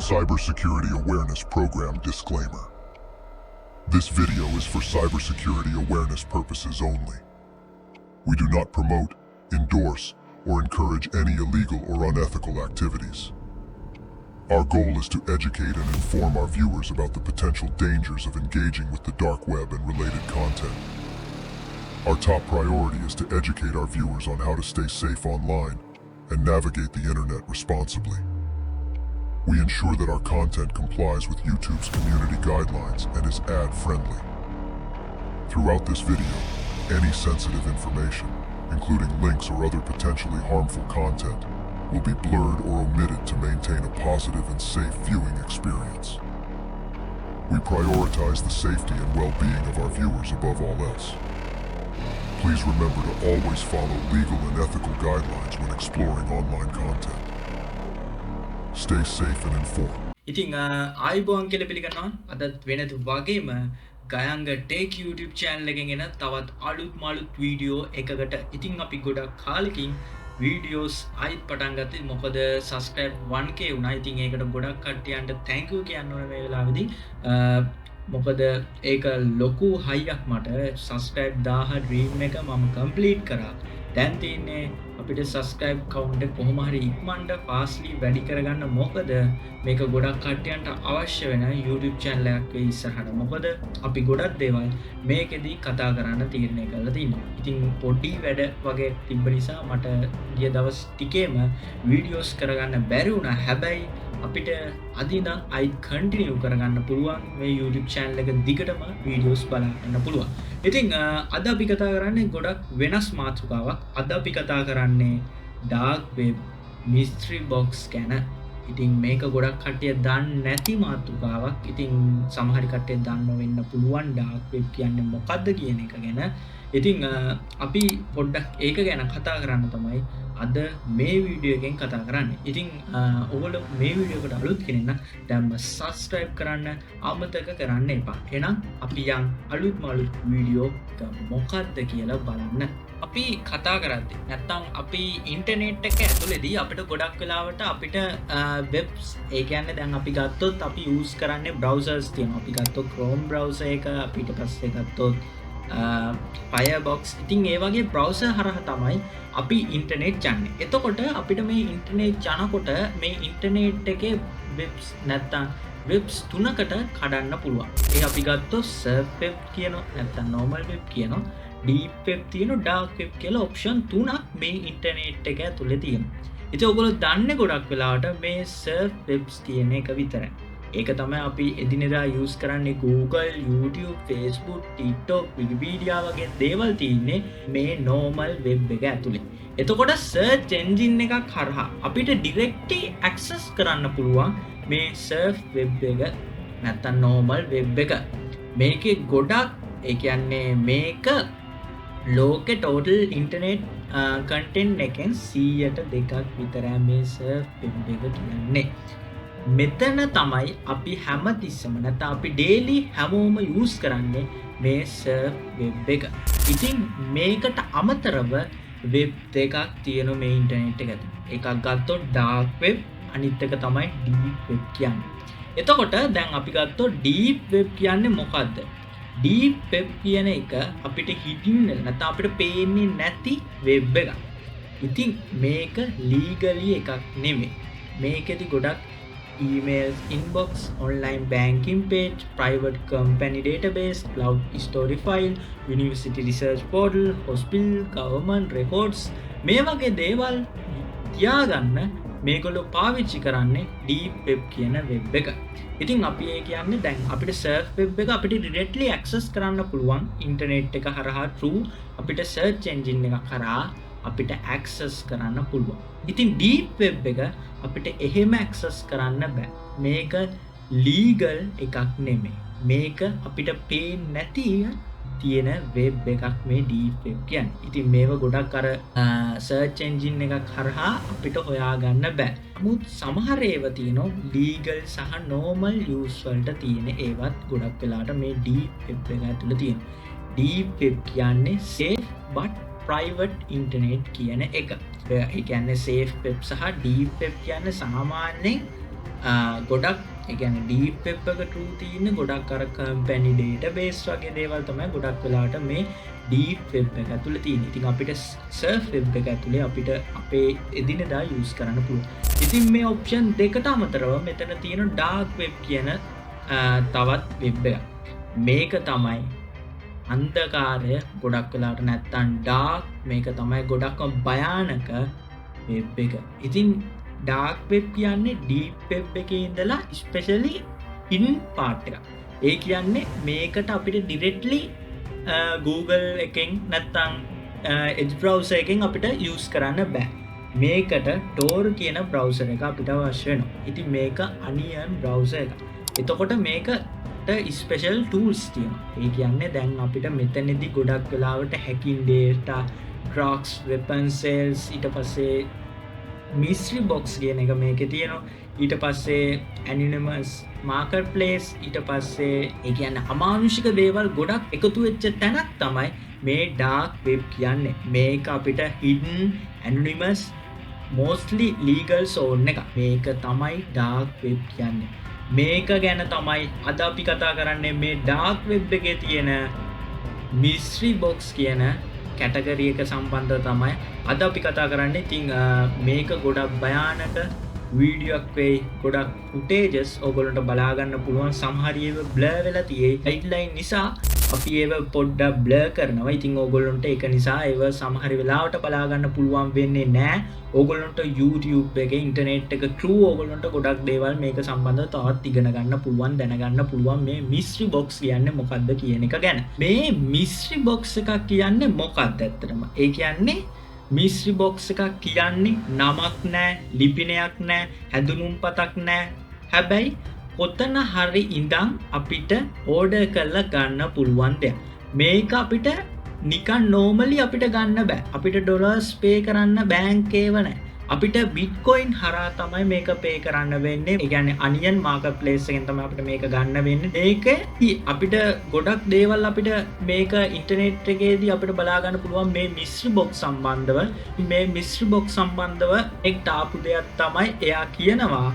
Cybersecurity Awareness Program Disclaimer. This video is for cybersecurity awareness purposes only. We do not promote, endorse, or encourage any illegal or unethical activities. Our goal is to educate and inform our viewers about the potential dangers of engaging with the dark web and related content. Our top priority is to educate our viewers on how to stay safe online and navigate the internet responsibly. We ensure that our content complies with YouTube's community guidelines and is ad-friendly. Throughout this video, any sensitive information, including links or other potentially harmful content, will be blurred or omitted to maintain a positive and safe viewing experience. We prioritize the safety and well-being of our viewers above all else. Please remember to always follow legal and ethical guidelines when exploring online content. Stay safe and informed. ඉතින් ආයිබෝන් කියලා පිළිගන්නවා. අදත් වෙනද වගේම ගයංග tech YouTube channel එකෙන් එන තවත් අලුත් වීඩියෝ එකකට. ඉතින් අපි ගොඩක් කාලෙකින් වීඩියෝස් ආයිත් පටන් ගත්තේ. මොකද subscribe 1k වුණා. ඉතින් ඒකට ගොඩක් කට්ටියන්ට thank you කියන්න ඕනේ මේ වෙලාවේදී. මොකද ඒක ලොකු හයියක් මට subscribe 1000 dream එක මම complete කරා. දැන් තියෙන්නේ අපිට subscribe count එක කොහොම හරි ඉක්මනට fastly වැඩි කරගන්න. මොකද මේක ගොඩක් කට්ටියන්ට අවශ්‍ය වෙන YouTube channel එකක් වෙයි ඉස්සරහට. මොකද අපි ගොඩක් දේවල් මේකෙදි කතා කරන්න තීරණය කරලා තිනවා. ඉතින් පොඩි වැඩ වගේ තිබ්බ නිසා මට ගිය දවස් ටිකේම videos කරගන්න බැරි වුණා. හැබැයි අපිට අද ඉඳන් අයි කන්ටිනියු කරගන්න පුළුවන් මේ YouTube channel එක දිගටම videos බලන්න පුළුවන්. ඉතින් අද අපි කතා කරන්නේ ගොඩක් වෙනස් මාතෘකාවක්. අද අපි කතා කරන්නේ dark web mystery box ගැන. ඉතින් මේක ගොඩක් කට්ටිය දන්නේ නැති මාතෘකාවක්. ඉතින් සමහර කට්ටිය දන්නව වෙන්න පුළුවන් dark web කියන්නේ මොකක්ද කියන එක ගැන. ඉතින් අපි පොඩ්ඩක් ඒක ගැන කතා කරන්න තමයි අද මේ වීඩියෝ එකෙන් කතා කරන්නේ. ඉතින් ඔයගොල්ලෝ මේ වීඩියෝ එකට අලුත් කෙනෙක් නම් දැන්ම subscribe කරන්න අමතක කරන්න එපා. එහෙනම් අපි යන් අලුත් වීඩියෝ මොකක්ද කියලා බලන්න. අපි කතා කරද්දී නැත්තම් අපි ඉන්ටර්නෙට් එක ඇතුළේදී අපිට ගොඩක් වෙලාවට අපිට වෙබ්ස් ඒ කියන්නේ දැන් අපි ගත්තොත් අපි යූස් කරන්නේ browsers තියෙනවා. අපි ගත්තොත් Chrome browser එක, අපිට පස්සේ ගත්තොත් Firefox. ඉතින් ඒ වගේ browser හරහා තමයි අපි ඉන්ටර්නෙට් යන්නේ. එතකොට අපිට මේ ඉන්ටර්නෙට් යනකොට මේ ඉන්ටර්නෙට් එකේ වෙබ්ස් නැත්තම් වෙබ්ස් තුනකට කඩන්න පුළුවන්. ඒ අපි ගත්තොත් surf web කියනවා, නැත්තම් normal web කියනවා, deep web තියෙනවා, dark web කියලා option තුනක් මේ ඉන්ටර්නෙට් එක ඇතුලේ තියෙනවා. ඉතින් ඔයගොල්ලෝ දන්නේ ගොඩක් වෙලාවට මේ surf webs තියෙන එක විතරයි. ඒක තමයි අපි එදිනෙදා use කරන්නේ. Google, YouTube, Facebook, TikTok, Wikipedia වගේ දේවල් තියෙන්නේ මේ normal web එක ඇතුලේ. එතකොට search engine එකක් හරහා අපිට directly access කරන්න පුළුවන් මේ surf web එක නැත්තම් normal web එක. මේකේ ගොඩක් ඒ කියන්නේ මේක ලෝකේ total internet content එකෙන් 100% 2ක් විතරයි මේ surf web එක කියන්නේ. මෙතන තමයි අපි හැමතිස්සම නැත්නම් අපි daily හැමෝම use කරන්නේ මේ surf web එක. ඉතින් මේකට අමතරව web දෙකක් තියෙනවා මේ ඉන්ටර්නෙට් එක ඇතුලේ. එකක් ගත්තොත් dark web, අනිත් එක තමයි deep web කියන්නේ. එතකොට දැන් අපි ගත්තොත් deep web කියන්නේ මොකද්ද? deep web කියන එක අපිට hidden නැත්නම් අපිට පේන්නේ නැති web එකක්. ඉතින් මේක legally එකක් නෙමෙයි. මේකෙදි ගොඩක් emails inbox, online banking page, private company database, cloud storage file, university research portal, hospital, government records, මේ වගේ දේවල් තියාගන්න මේගොල්ලෝ පාවිච්චි කරන්නේ deep web කියන web එක. ඉතින් අපි ඒ කියන්නේ දැන් අපිට surf web එක අපිට directly access කරන්න පුළුවන් ඉන්ටර්නෙට් එක හරහා through අපිට search engine එකක් හරහා අපිට access කරන්න පුළුවන්. ඉතින් deep web එක අපිට එහෙම access කරන්න බෑ. මේක legal එකක් නෙමෙයි. මේක අපිට පේන්නේ නැති තියෙන web එකක් මේ deep web කියන්නේ. ඉතින් මේව ගොඩක් අර search engine එකක් හරහා අපිට හොයාගන්න බෑ. නමුත් සමහර ඒවා තියෙනවා legal සහ normal use වලට තියෙන ඒවත් ගොඩක් වෙලාට මේ deep web එක ඇතුළේ තියෙනවා. deep web කියන්නේ safe but private internet කියන එක. ඒ කියන්නේ safe web සහ deep web කියන්නේ සාමාන්‍යයෙන් ගොඩක් ඒ කියන්නේ ඩීප් වෙබ් එක ට්‍රූ තියෙන ගොඩක් අර කම්පැනි ඩේටාබේස් වගේ දේවල් තමයි ගොඩක් වෙලාවට මේ ඩීප් වෙබ් එක ඇතුළේ තියෙන්නේ. ඉතින් අපිට සර්ෆ් වෙබ් එක ඇතුළේ අපිට අපේ එදිනෙදා යූස් කරන්න පුළුවන්. ඉතින් මේ ඔප්ෂන් දෙකට අමතරව මෙතන තියෙන ඩාර්ක් වෙබ් කියන තවත් වෙබ් එකක්. මේක තමයි අන්ධකාරය ගොඩක් වෙලාට නැත්තම් ඩාර්ක්, මේක තමයි ගොඩක්ම භයානක වෙබ් එක. ඉතින් ඩාර්ක් වෙබ් කියන්නේ ඩීප් වෙබ් එකේ ඉඳලා ස්පෙෂලි හිඩන් පාර්ට් එක. ඒ කියන්නේ මේකට අපිට ඩිරෙක්ට්ලි Google එකෙන් නැත්තම් Edge browser එකෙන් අපිට යූස් කරන්න බෑ. මේකට Tor කියන browser එක අපිට අවශ්‍ය වෙනවා. ඉතින් මේක Onion browser එක. එතකොට මේකට ස්පෙෂල් ටූල්ස් තියෙනවා. ඒ කියන්නේ දැන් අපිට මෙතනදී ගොඩක් වෙලාවට hacking data, drugs, weapon sales, ඊට පස්සේ mystery box කියන එක මේකේ තියෙනවා. ඊට පස්සේ anonymous marketplace, ඊට පස්සේ ඒ කියන්නේ අමානුෂික දේවල් ගොඩක් එකතු වෙච්ච තැනක් තමයි මේ dark web කියන්නේ. මේක අපිට hidden, anonymous, mostly legal zone එක. මේක තමයි dark web කියන්නේ. මේක ගැන තමයි අද අපි කතා කරන්නේ. මේ dark web එකේ තියෙන mystery box කියන කැටගරි එක සම්බන්ධව තමයි අද අපි කතා කරන්නේ. ඉතින් මේක ගොඩක් භයානක වීඩියෝක් වෙයි. ගොඩක් ෆුටේජස් ඔයගොල්ලන්ට බලා ගන්න පුළුවන්. සමහර ඒවා බ්ලර් වෙලා තියෙයි. ගයිඩ්ලයින් නිසා අපි ඒවා පොඩ්ඩක් බ්ලර් කරනවා. ඉතින් ඔයගොල්ලන්ට ඒක නිසා ඒවා සමහර වෙලාවට බලා ගන්න පුළුවන් වෙන්නේ නැහැ. ඔයගොල්ලන්ට YouTube එකේ ඉන්ටර්නෙට් එක through ඔයගොල්ලන්ට ගොඩක් දේවල් මේක සම්බන්ධව තවත් ඉගෙන ගන්න පුළුවන්, දැනගන්න පුළුවන් මේ mystery box කියන්නේ මොකක්ද කියන එක ගැන. මේ mystery box එකක් කියන්නේ මොකක්ද ඇත්තටම? ඒ කියන්නේ mystery box එකක් කියන්නේ නමක් නැහැ, ලිපිනයක් නැහැ, හැඳුනුම්පතක් නැහැ. හැබැයි කොතන හරි ඉඳන් අපිට ඕඩර් කරලා ගන්න පුළුවන් දෙයක්. මේක අපිට නිකන් normally අපිට ගන්න බෑ. අපිට ඩොලර්ස් පේ කරන්න බැංක් ඒව නැහැ. අපිට බිට්කොයින් හරහා තමයි මේක පේ කරන්න වෙන්නේ. ඒ කියන්නේ Onion marketplace එකෙන් තමයි අපිට මේක ගන්න වෙන්නේ. ඒක අපිට ගොඩක් දේවල් අපිට මේක ඉන්ටර්නෙට් එකේදී අපිට බලා ගන්න පුළුවන් මේ mystery box සම්බන්ධව. මේ mystery box සම්බන්ධව එක්ට ආපු දෙයක් තමයි එයා කියනවා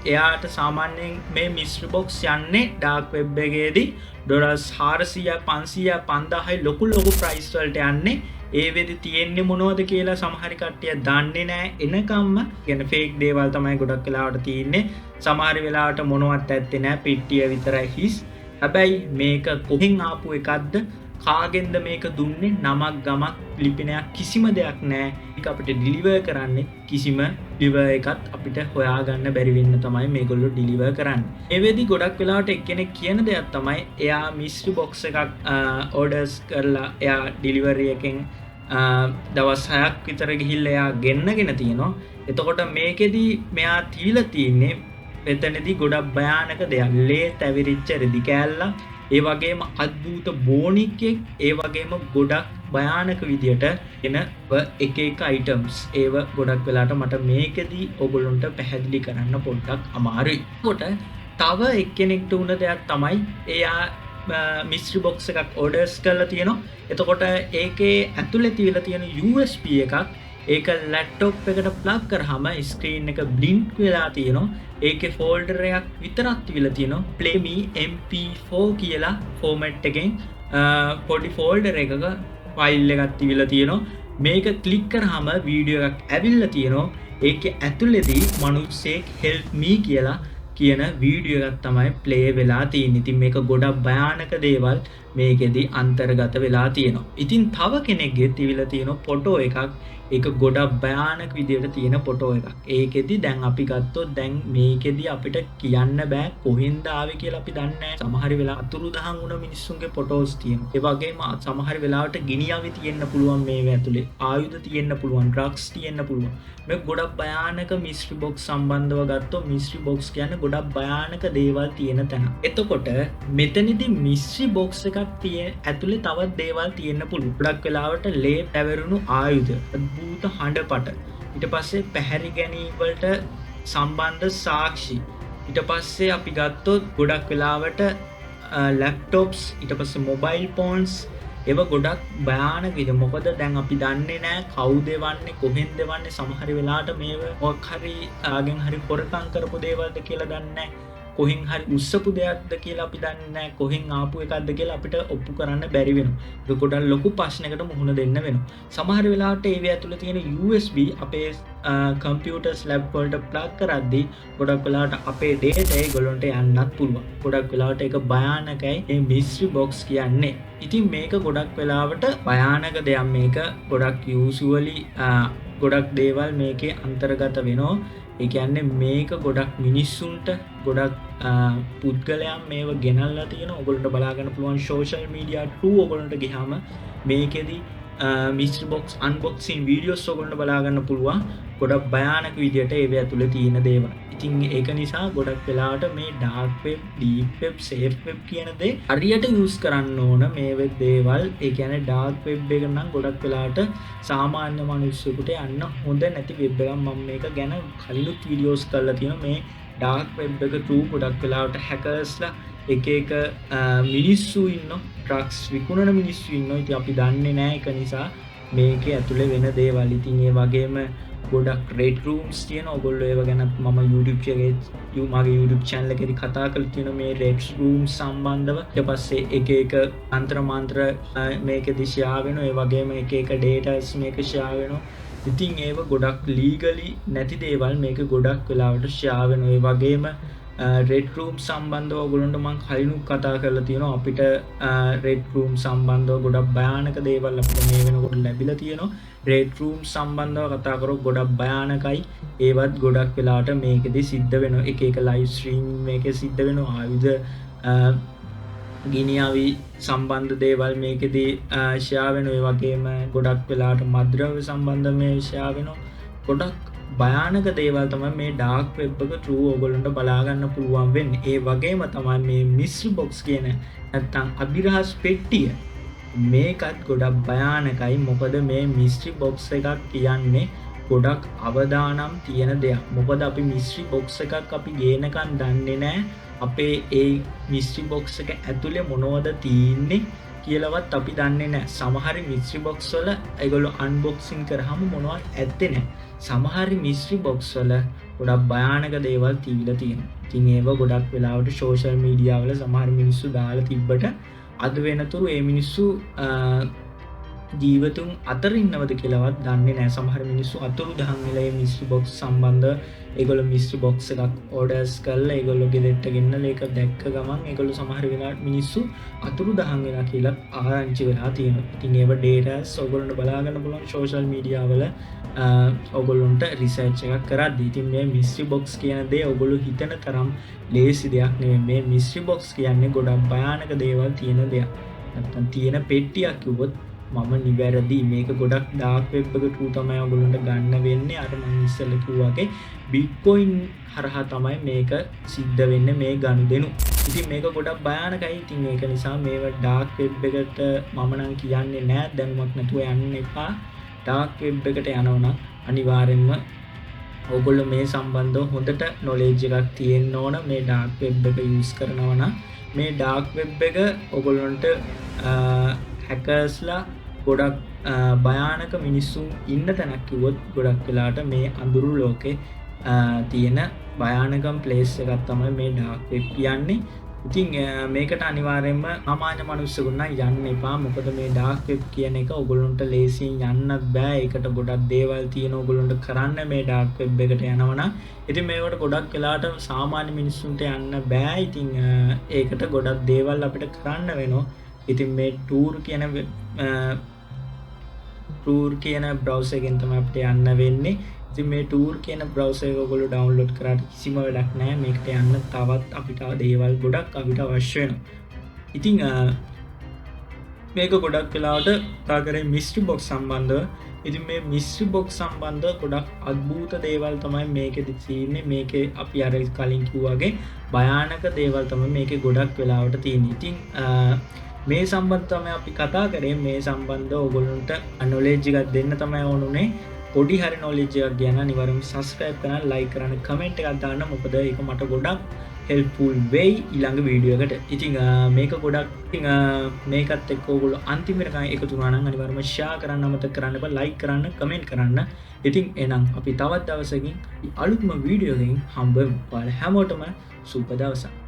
එයාට සාමාන්‍යයෙන් මේ mystery box යන්නේ dark web එකේදී ඩොලර්ස් 400 500 5000 ලොකු ප්‍රයිස් වලට යන්නේ. ඒ වෙදි තියෙන්නේ මොනවද කියලා සමහර කට්ටිය දන්නේ නැහැ. එනකම්ම කියන්නේ ෆේක් දේවල් තමයි ගොඩක් වෙලාවට තියෙන්නේ. සමහර වෙලාවට මොනවත් ඇත්තේ නැහැ, පිටිය විතරයි හිස්. හැබැයි මේක කොහෙන් ආපු එකක්ද, කාගෙන්ද මේක දුන්නේ, නමක් ගමක් ලිපිනයක් කිසිම දෙයක් නැහැ. ඒක අපිට ඩිලිවර් කරන්නේ කිසිම ඩිලිවර් එකක් අපිට හොයාගන්න බැරි වෙන්න තමයි මේගොල්ලෝ ඩිලිවර් කරන්නේ. ඒ වෙදි ගොඩක් වෙලාවට එක්කෙනෙක් කියන දෙයක් තමයි එයා mystery box එකක් ඕඩර්ස් කරලා එයා ඩිලිවරි එකෙන් දවස් 6ක් විතර ගිහිල්ලා එයා ගෙන්නගෙන තියෙනවා. එතකොට මේකෙදි මෙයා තීලා තින්නේ එතනදී ගොඩක් භයානක දෙයක්. ලේ තැවිරිච්ච රෙදි කෑල්ලක්, ඒ වගේම අද්භූත බෝනික්ෙක්, ඒ වගේම ගොඩක් භයානක විදියට එන එක අයිටම්ස්. ඒව ගොඩක් වෙලාට මට මේකෙදී ඔයගොල්ලන්ට පැහැදිලි කරන්න පොඩ්ඩක් අමාරුයි. කොට තව එක්කෙනෙක්ට වුණ දෙයක් තමයි එයා mystery box එකක් orders කරලා තියෙනවා. එතකොට ඒකේ ඇතුලේ තියලා තියෙන USB එකක්, ඒක laptop එකට plug කරාම screen එක blink වෙලා තියෙනවා. ඒකේ folder එකක් විතරක් තියලා තියෙනවා. play me mp4 කියලා format එකෙන් පොඩි folder එකක file එකක් තියලා තියෙනවා. මේක click කරාම වීඩියෝ එකක් ඇවිල්ලා තියෙනවා. ඒකේ ඇතුලේදී මිනිස්සෙක් help me කියලා කියන වීඩියෝ එකක් තමයි ප්ලේ වෙලා තියෙන්නේ. ඉතින් මේක ගොඩක් භයානක දේවල් මේකෙදි අන්තර්ගත වෙලා තියෙනවා. ඉතින් තව කෙනෙක්ගේ තියලා තියෙන ෆොටෝ එකක්, ඒක ගොඩක් භයානක විදියට තියෙන ෆොටෝ එකක්. ඒකෙදි දැන් අපි ගත්තොත් දැන් මේකෙදි අපිට කියන්න බෑ කොහෙන්ද ආවේ කියලා අපි දන්නේ නැහැ. සමහර වෙලාවට අතුරුදහන් වුණ මිනිස්සුන්ගේ ෆොටෝස් තියෙනවා. ඒ වගේම සමහර වෙලාවට ගිනි අවි තියෙන්න පුළුවන් මේව ඇතුලේ. ආයුධ තියෙන්න පුළුවන්, ඩ්‍රග්ස් තියෙන්න පුළුවන්. මේ ගොඩක් භයානක mystery box සම්බන්ධව ගත්තොත් mystery box කියන්නේ ගොඩක් භයානක දේවල් තියෙන තැන. එතකොට මෙතනදී mystery box එකක් ඇතුලේ තවත් දේවල් තියෙන්න පුළුවන්. ගොඩක් වෙලාවට ලේ පැවරුණු ආයුධ, අද්භූත හඬපට, ඊට පස්සේ පැහැරි ගැනීම වලට සම්බන්ධ සාක්ෂි, ඊට පස්සේ අපි ගත්තොත් ගොඩක් වෙලාවට ලැප්ටොප්ස්, ඊට පස්සේ මොබයිල් ෆෝන්ස්, ඒව ගොඩක් භයානක විදිහට. මොකද දැන් අපි දන්නේ නැහැ කවුද එවන්නේ, කොහෙන්ද එවන්නේ. සමහර වෙලාවට මේව මොකක් හරි කාගෙන් හරි හොරකම් කරපු දේවල්ද කියලා දන්නේ නැහැ. කොහෙන් හරි උස්සපු දෙයක්ද කියලා අපි දන්නේ නැහැ. කොහෙන් ආපු එකක්ද කියලා අපිට ඔප්පු කරන්න බැරි වෙනවා. ඒක ගොඩක් ලොකු ප්‍රශ්නයකට මුහුණ දෙන්න වෙනවා. සමහර වෙලාවට ඒව ඇතුළේ තියෙන USB අපේ කම්පියුටර්ස් ලැබ් වලට ප්ලග් කරද්දී ගොඩක් වෙලාවට අපේ data ඒගොල්ලන්ට යන්නත් පුළුවන්. ගොඩක් වෙලාවට ඒක භයානකයි මේ mystery box කියන්නේ. ඉතින් මේක ගොඩක් වෙලාවට භයානක දෙයක්. මේක ගොඩක් usually ගොඩක් දේවල් මේකේ අන්තර්ගත වෙනවා. ඒ කියන්නේ මේක ගොඩක් මිනිස්සුන්ට ගොඩක් පුද්ගලයන් මේව ගෙනල්ලා තියෙනවා. ඔයගොල්ලන්ට බලා ගන්න පුළුවන් social media through ඔයගොල්ලන්ට ගියාම මේකෙදි mystery box unboxing videos ඔයගොල්ලන්ට බලා ගන්න පුළුවන්. ගොඩක් භයානක විදියට ඒව ඇතුලේ තියෙන දේවල්. ඉතින් ඒක නිසා ගොඩක් වෙලාවට මේ dark web, deep web, safe web කියන දේ හරියට use කරන්න ඕන මේ දේවල්. ඒ කියන්නේ dark web එක නම් ගොඩක් වෙලාවට සාමාන්‍ය මිනිස්සුන්ට යන්න හොඳ නැති web එකක්. මම මේක ගැන කලිනුත් videos කරලා තියෙනවා. මේ dark web එක through ගොඩක් වෙලාවට hackersලා එක මිනිස්සු ඉන්නවා, drugs විකුණන මිනිස්සු ඉන්නවා. ඉතින් අපි දන්නේ නැහැ. ඒක නිසා මේකේ ඇතුලේ වෙන දේවල්. ඉතින් ඒ වගේම ගොඩක් red rooms තියෙන. ඔයගොල්ලෝ ඒව ගැන මම YouTube එකේ මගේ YouTube channel එකේදී කතා කරලා තියෙනවා මේ red rooms සම්බන්ධව. ඊට පස්සේ එක අන්තර මාන්ත්‍ර මේකෙදී share වෙනවා. ඒ වගේම එක datas මේක share වෙනවා. ඉතින් ඒව ගොඩක් legally නැති දේවල් මේක ගොඩක් වෙලාවට share වෙනවා. ඒ වගේම red room සම්බන්ධව ඔයගොල්ලන්ට මම කලිනුත් කතා කරලා තියෙනවා. අපිට red room සම්බන්ධව ගොඩක් භයානක දේවල් අපිට මේ වෙනකොට ලැබිලා තියෙනවා. red room සම්බන්ධව කතා කරොත් ගොඩක් භයානකයි. ඒවත් ගොඩක් වෙලාවට මේකෙදි සිද්ධ වෙනවා. එක live stream මේකේ සිද්ධ වෙනවා. ආයුධ ගිනියාවි සම්බන්ධ දේවල් මේකෙදි share වෙනවා. ඒ වගේම ගොඩක් වෙලාවට මද්ද්‍රව්‍ය සම්බන්ධ මේ share වෙනවා. ගොඩක් භයානක දේවල් තමයි මේ dark web එක through ඔයගොල්ලන්ට බලා ගන්න පුළුවන් වෙන්නේ. ඒ වගේම තමයි මේ mystery box කියන නැත්තම් අභිරහස් පෙට්ටිය මේකත් ගොඩක් භයානකයි. මොකද මේ mystery box එකක් කියන්නේ ගොඩක් අවදානම් තියෙන දෙයක්. මොකද අපි mystery box එකක් අපි ගේනකන් දන්නේ නැහැ අපේ ඒ mystery box එක ඇතුලේ මොනවද තියෙන්නේ කියලාවත් අපි දන්නේ නැහැ. සමහර mystery box වල ඒගොල්ලෝ unboxing කරාම මොනවත් ඇත්තේ නැහැ. සමහර mystery box වල ගොඩක් භයානක දේවල් තියලා තියෙනවා. ඉතින් ඒව ගොඩක් වෙලාවට social media වල සමහර මිනිස්සු දාලා තිබ්බට අද වෙනතුරු ඒ මිනිස්සු ජීවතුන් අතර ඉන්නවද කියලාවත් දන්නේ නැහැ. සමහර මිනිස්සු අතුරුදහන් වෙලා මේ mystery box සම්බන්ධ ඒගොල්ලෝ mystery box එකක් orders කරලා ඒගොල්ලෝ ගෙදරට ගෙන්නලා ඒක දැක්ක ගමන් ඒගොල්ලෝ සමහර වෙලාවට මිනිස්සු අතුරුදහන් වෙලා කියලා ආරංචි වෙලා තියෙනවා. ඉතින් ඒව datas ඔයගොල්ලන්ට බලා ගන්න පුළුවන් social media වල ඔයගොල්ලන්ට research එකක් කරද්දී. ඉතින් මේ mystery box කියන දේ ඔයගොල්ලෝ හිතන තරම් ලේසි දෙයක් නෙමෙයි. මේ mystery box කියන්නේ ගොඩක් භයානක දේවල් තියෙන දෙයක්. නැත්තම් තියෙන පෙට්ටියක් කිව්වොත් මම නිවැරදි. මේක ගොඩක් dark web එක through තමයි ඔයගොල්ලන්ට ගන්න වෙන්නේ. අර මම ඉස්සෙල්ලා කිව්වා වගේ bitcoin හරහා තමයි මේක සිද්ධ වෙන්නේ මේ ගනුදෙනු. ඉතින් මේක ගොඩක් භයානකයි. ඉතින් ඒක නිසා මේව dark web එකට මම නම් කියන්නේ නෑ දැනුමක් නැතුව යන්න එපා. dark web එකට යනවා නම් අනිවාර්යෙන්ම ඔයගොල්ලෝ මේ සම්බන්ධව හොඳට knowledge එකක් තියෙන්න ඕන. මේ dark web එක use කරනවා නම් මේ dark web එක ඔයගොල්ලන්ට hackersලා ගොඩක් භයානක මිනිස්සුන් ඉන්න තැනක් කිව්වොත් ගොඩක් වෙලාට මේ අඳුරු ලෝකේ තියෙන භයානකම් ප්ලේස් එකක් තමයි මේ dark web කියන්නේ. ඉතින් මේකට අනිවාර්යයෙන්ම සාමාන්‍ය මිනිස්සුන්ට යන්න එපා. මොකද මේ dark web කියන එක ඔයගොල්ලන්ට ලේසියෙන් යන්නත් බෑ. ඒකට ගොඩක් දේවල් තියෙන ඔයගොල්ලන්ට කරන්න මේ dark web එකට යනවනම්. ඉතින් මේකට ගොඩක් වෙලාට සාමාන්‍ය මිනිස්සුන්ට යන්න බෑ. ඉතින් ඒකට ගොඩක් දේවල් අපිට කරන්න වෙනවා. ඉතින් මේ Tor කියන browser එකෙන් තමයි අපිට යන්න වෙන්නේ. ඉතින් මේ Tor කියන browser එක ඔයගොල්ලෝ download කරාට කිසිම වැඩක් නැහැ. මේකට යන්න තවත් අපිට දේවල් ගොඩක් අපිට අවශ්‍ය වෙනවා. ඉතින් මේක ගොඩක් වෙලාවට කතා කරේ mystery box සම්බන්ධව. ඉතින් මේ mystery box සම්බන්ධව ගොඩක් අద్භූත දේවල් තමයි මේකෙදි තියෙන්නේ. මේකේ අපි අර කලින් කිව්වා වගේ භයානක දේවල් තමයි මේකේ ගොඩක් වෙලාවට තියෙන්නේ. ඉතින් මේ සම්බන්ධ තමයි අපි කතා කරේ. මේ සම්බන්ධව ඔයගොල්ලන්ට knowledge එකක් දෙන්න තමයි ඕනුනේ. පොඩි හරි knowledge එකක් ගියා නම් අනිවාර්යයෙන්ම subscribe කරන්න, like කරන්න, comment එකක් දාන්න. මොකද ඒක මට ගොඩක් helpful වෙයි ඊළඟ වීඩියෝ එකට. ඉතින් මේක ගොඩක් මේකත් එක්ක ඔයගොල්ලෝ අන්තිම වෙනකන් එකතු වුණා නම් අනිවාර්යයෙන්ම share කරන්න අමතක කරන්න එපා, like කරන්න, comment කරන්න. ඉතින් එහෙනම් අපි තවත් දවසකින් අලුත්ම වීඩියෝ එකකින් හම්බෙමු. ඔයාලා හැමෝටම සුබ දවසක්.